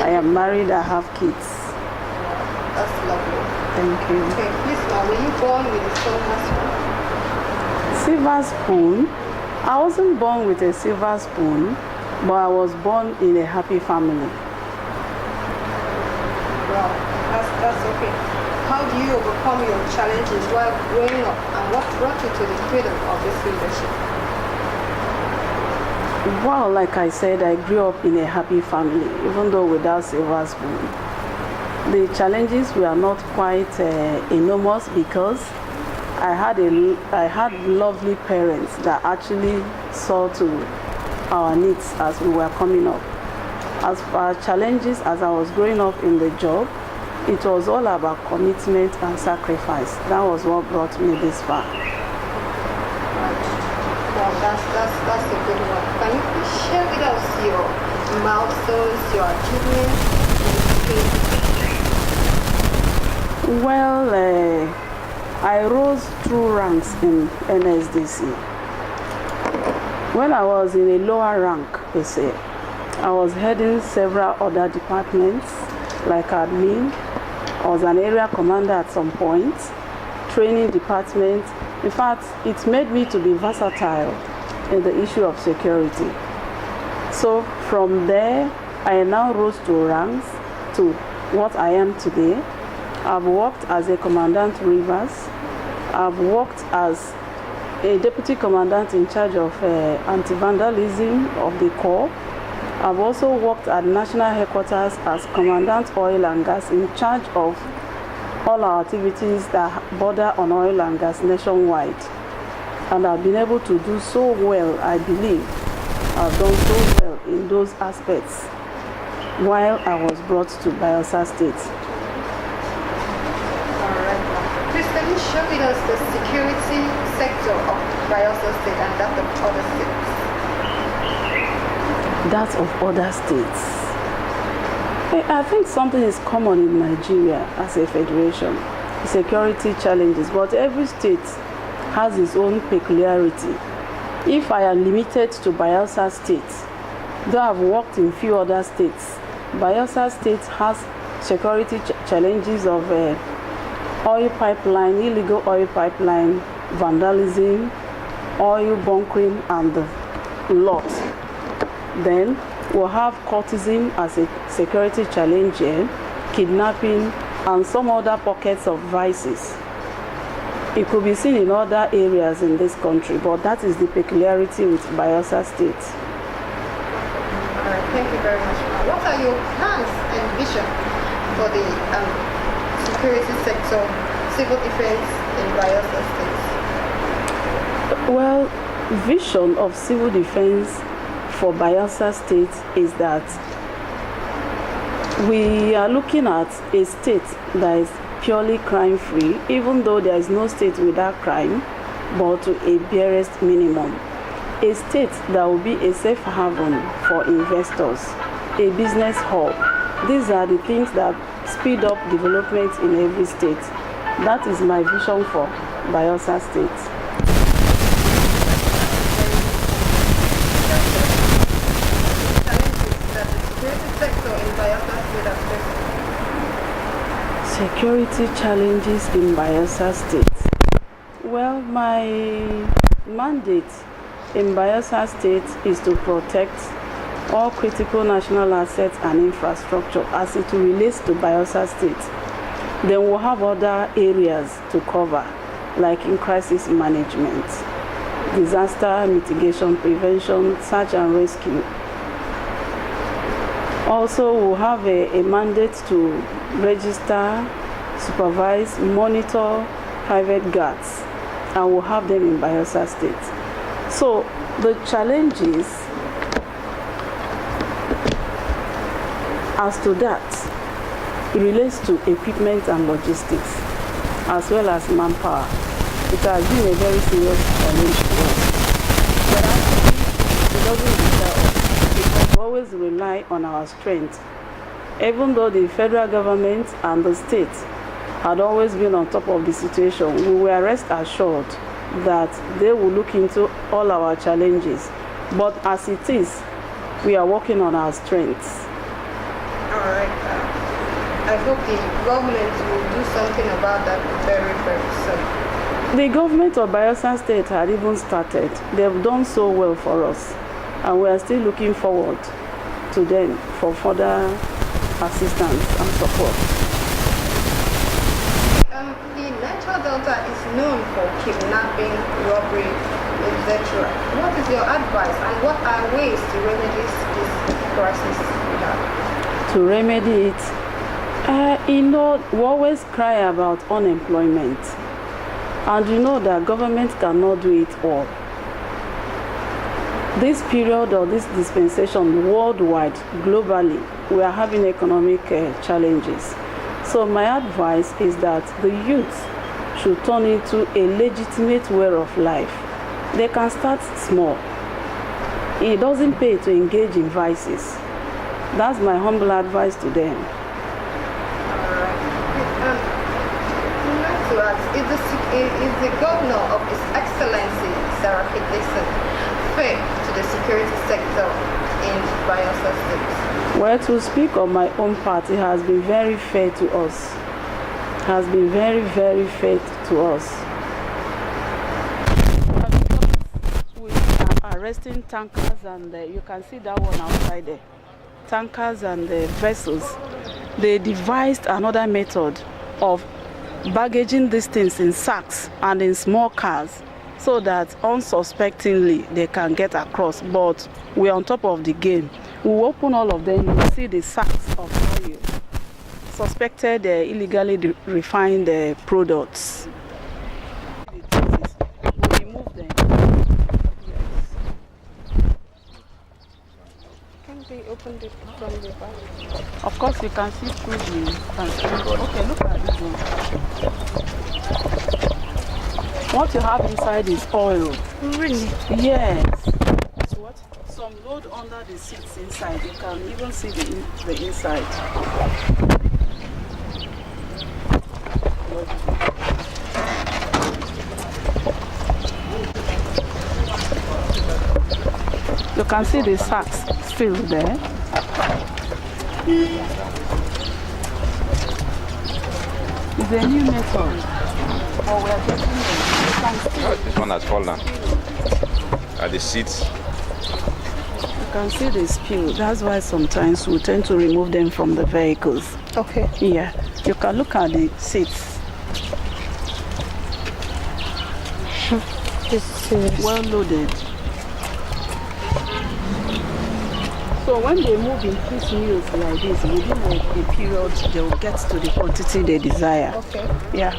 I am married, I have kids. That's lovely. Thank you. Okay, please, ma'am, were you born with a silver spoon? Silver spoon? I wasn't born with a silver spoon, but I was born in a happy family. Wow, that's okay. How do you overcome your challenges while growing up, and what brought you to the freedom of this leadership? Well, like I said, I grew up in a happy family, even though without silver spoon. The challenges were not quite enormous because I had lovely parents that actually saw to our needs as we were coming up. As for challenges as I was growing up in the job, it was all about commitment and sacrifice. That was what brought me this far. Well, that's a good one. Can you please share with us your milestones, your achievements? Well, I rose through ranks in NSDC. When I was in a lower rank, they say, I was heading several other departments like admin. I was an area commander at some point, training department. In fact, it made me to be versatile in the issue of security. So from there, I now rose to ranks to what I am today. I've worked as a commandant Rivers. I've worked as a deputy commandant in charge of anti-vandalism of the Corps. I've also worked at national headquarters as commandant oil and gas in charge of all our activities that border on oil and gas nationwide. And I've been able to do so well, I believe. I've done so well in those aspects while I was brought to Bayelsa State. Alright. Please, can you share with us the security sector of Bayelsa State and that of other states? That of other states. I think something is common in Nigeria as a federation, security challenges, but every state has its own peculiarity. If I am limited to Bayelsa State, though I've worked in few other states, Bayelsa State has security challenges of oil pipeline, illegal oil pipeline, vandalism, oil bunkering, and the lot. Then we'll have cultism as a security challenge here, kidnapping, and some other pockets of vices. It could be seen in other areas in this country, but that is the peculiarity with Bayelsa State. All right, thank you very much. What are your plans and vision for the security sector, civil defense in Bayelsa State? Well, vision of civil defense for Bayelsa State is that we are looking at a state that is purely crime-free, even though there is no state without crime, but to a barest minimum. A state that will be a safe haven for investors, a business hub. These are the things that speed up development in every state. That is my vision for Bayelsa State. Security challenges in Bayelsa State. Well, my mandate in Bayelsa State is to protect all critical national assets and infrastructure as it relates to Bayelsa State. Then we'll have other areas to cover, like in crisis management, disaster mitigation, prevention, search and rescue. Also, we'll have a mandate to register, supervise, monitor private guards, and we'll have them in Bayelsa State. So the challenges as to that relates to equipment and logistics, as well as manpower. It has been a very serious challenge for us. But actually, it doesn't deter us, because we always rely on our strength. Even though the federal government and the state had always been on top of the situation, we were rest assured that they will look into all our challenges. But as it is, we are working on our strengths. All Alright. I hope the government will do something about that very, very soon. The government of Bayelsa State had even started. They've done so well for us, and we are still looking forward to them for further assistance and support. The Niger Delta is known for kidnapping, robbery, etc. What is your advice, and what are ways to remedy this crisis we have? To remedy it, we always cry about unemployment, and you know that government cannot do it all. This period or this dispensation worldwide, globally, we are having economic challenges. So my advice is that the youth should turn into a legitimate way of life. They can start small. It doesn't pay to engage in vices. That's my humble advice to them. To ask, is the governor of His Excellency Sarah fair to the security sector in Bayelsa State? Well, to speak on my own part, it has been very fair to us. Has been very, very fair to us. We are arresting tankers, and you can see that one outside there. Tankers and vessels. They devised another method of baggaging these things in sacks and in small cars, so that unsuspectingly they can get across. But we're on top of the game. We will open all of them. You will see the sacks of oil, suspected illegally refined products. We remove them. Yes. Can they open it from the back? Of course, you can see through the transparent. Okay, look at this one. What you have inside is oil. Really? Yes. It's what? Some load under the seats inside. You can even see the inside. You can see the sacks still there. It's a new method. Oh, we are getting it. This one has fallen. At the seats. You can see the spill. That's why sometimes we tend to remove them from the vehicles. Okay. Yeah. You can look at the seats. This is serious. Well loaded. So when they move in piecemeals like this, within a period, they will get to the quantity they desire. Okay. Yeah.